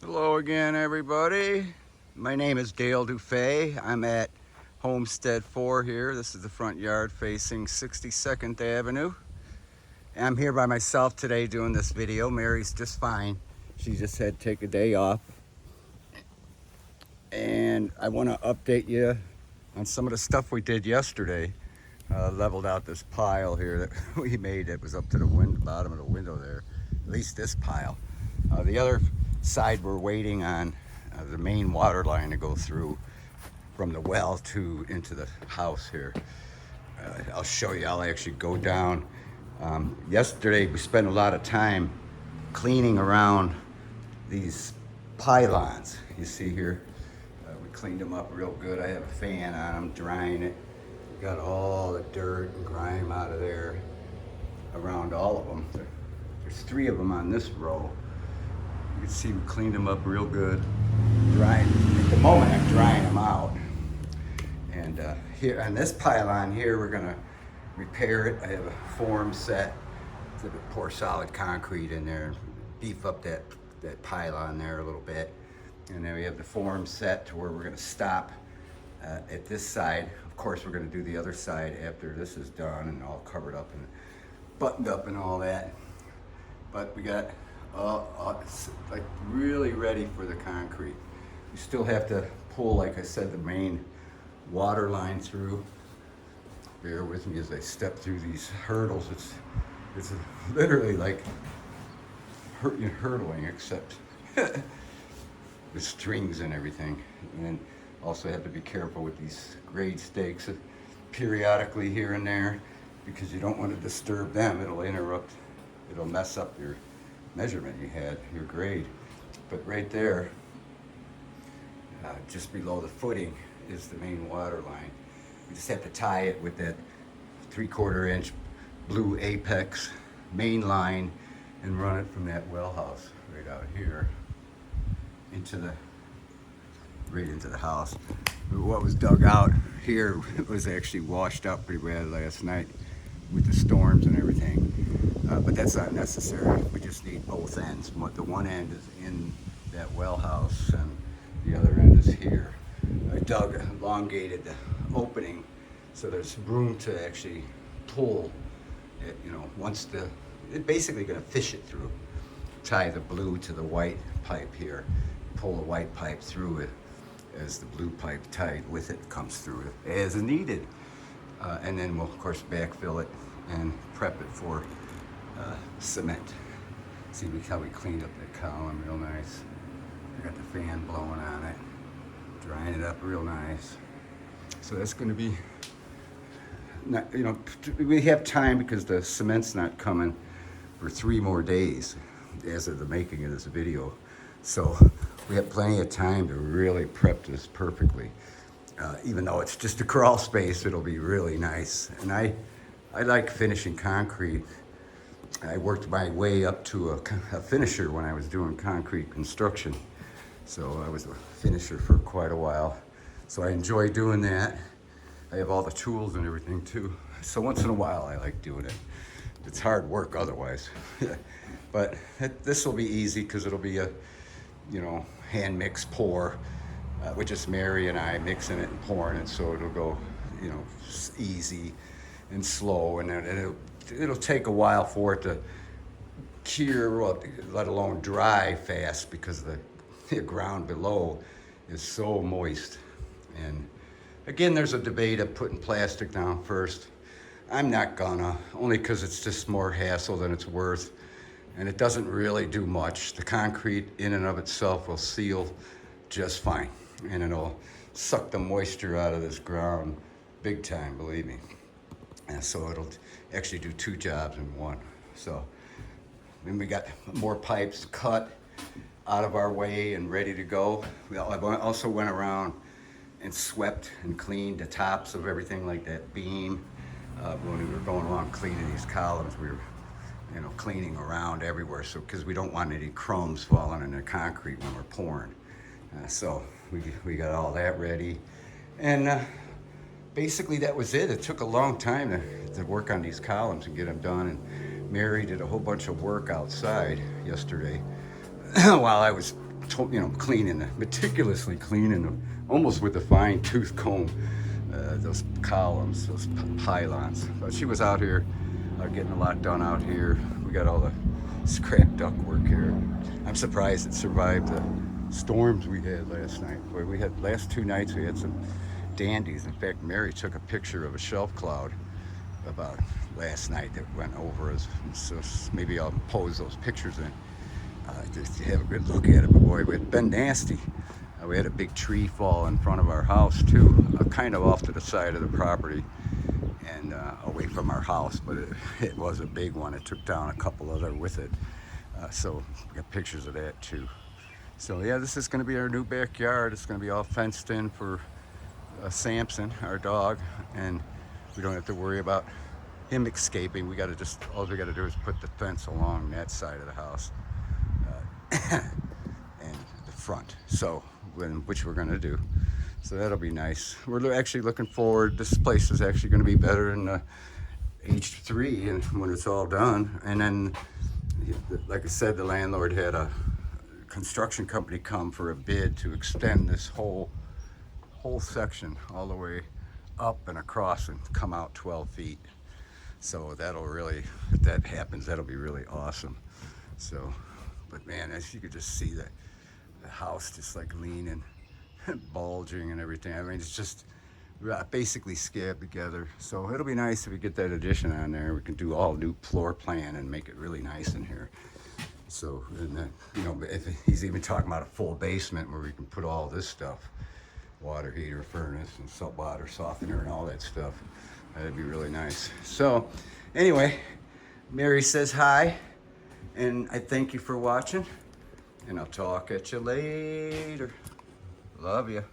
Hello again, everybody. My name is Dale DuFay. I'm at Homestead 4 here. This is the front yard facing 62nd Avenue. I'm here by myself today doing this video. Mary's just fine. She just had to take a day off. And I want to update you on some of the stuff we did yesterday. Leveled out this pile here that we made that was up to the bottom of the window there. At least this pile. The other side we're waiting on the main water line to go through from the well to into the house here. I'll show you. I'll actually go down. Yesterday we spent a lot of time cleaning around these pylons. You see here, we cleaned them up real good. I have a fan on them, drying it. Got all the dirt and grime out of there around all of them. There's 3 of them on this row. You can see we cleaned them up real good. Drying. At the moment, I'm drying them out. And here on this pylon here, we're gonna repair it. I have a form set to pour solid concrete in there and beef up that pylon there a little bit. And then we have the form set to where we're gonna stop at this side. Of course, we're gonna do the other side after this is done and all covered up and buttoned up and all that. But we got like really ready for the concrete. We still have to pull, like I said, the main water line through. Bear with me as I step through these hurdles. It's literally like hurdling, except with strings and everything. And then also have to be careful with these grade stakes periodically here and there, because you don't want to disturb them. It'll interrupt, it'll mess up your measurement you had, your grade. But right there, just below the footing, is the main water line. We just have to tie it with that 3/4 inch blue Apex main line and run it from that well house right out here right into the house. What was dug out here was actually washed out pretty bad last night with the storms and everything. But that's not necessary. We just need both ends. The one end is in that well house and the other end is here. I elongated the opening so there's room to actually pull it, it's basically gonna fish it through. Tie the blue to the white pipe here, pull the white pipe through it as the blue pipe tied with it comes through it as needed. And then we'll of course backfill it and prep it for cement. See how we cleaned up that column real nice. I got the fan blowing on it, drying it up real nice. So that's going to be, we have time because the cement's not coming for 3 more days as of the making of this video. So we have plenty of time to really prep this perfectly. Even though it's just a crawl space, it'll be really nice. And I like finishing concrete. I worked my way up to a finisher when I was doing concrete construction. So I was a finisher for quite a while. So I enjoy doing that. I have all the tools and everything too. So once in a while I like doing it. It's hard work otherwise. But this will be easy because it'll be a, hand mix pour with just Mary and I mixing it and pouring it. So it'll go, easy and slow, and then it'll take a while for it to cure, let alone dry fast, because the ground below is so moist. And again, there's a debate of putting plastic down first. I'm not gonna, only because it's just more hassle than it's worth, and it doesn't really do much. The concrete in and of itself will seal just fine, and it'll suck the moisture out of this ground big time, believe me. And so it'll actually do 2 jobs in one. So then we got more pipes cut out of our way and ready to go. I also went around and swept and cleaned the tops of everything, like that beam. When we were going along cleaning these columns, we were cleaning around everywhere, so because we don't want any crumbs falling in the concrete when we're pouring. So we got all that ready. And basically that was it. It took a long time to work on these columns and get them done. And Mary did a whole bunch of work outside yesterday while I was cleaning, meticulously cleaning them, almost with a fine tooth comb, those columns, those pylons. But she was out here getting a lot done out here. We got all the scrap ductwork here. I'm surprised it survived the storms we had last night. Boy, we had last 2 nights we had some dandies. In fact, Mary took a picture of a shelf cloud about last night that went over us. So maybe I'll pose those pictures in just to have a good look at it. But boy, it's been nasty. We had a big tree fall in front of our house too, kind of off to the side of the property and away from our house, but it was a big one. It took down a couple other with it. So we got pictures of that too. So yeah, this is going to be our new backyard. It's going to be all fenced in for Samson, our dog, and we don't have to worry about him escaping. All we got to do is put the fence along that side of the house and the front. So, which we're going to do. So that'll be nice. We're actually looking forward. This place is actually going to be better than H3 and when it's all done. And then, like I said, the landlord had a construction company come for a bid to extend this whole section all the way up and across and come out 12 feet. So that'll really, if that happens, that'll be really awesome. So, but man, as you could just see the house just like leaning, bulging and everything. I mean, it's just basically scabbed together. So it'll be nice if we get that addition on there. We can do all new floor plan and make it really nice in here. So, and then, if he's even talking about a full basement where we can put all this stuff, water heater, furnace, and salt water softener and all that stuff. That'd be really nice. So, anyway, Mary says hi, and I thank you for watching, and I'll talk at you later. Love you.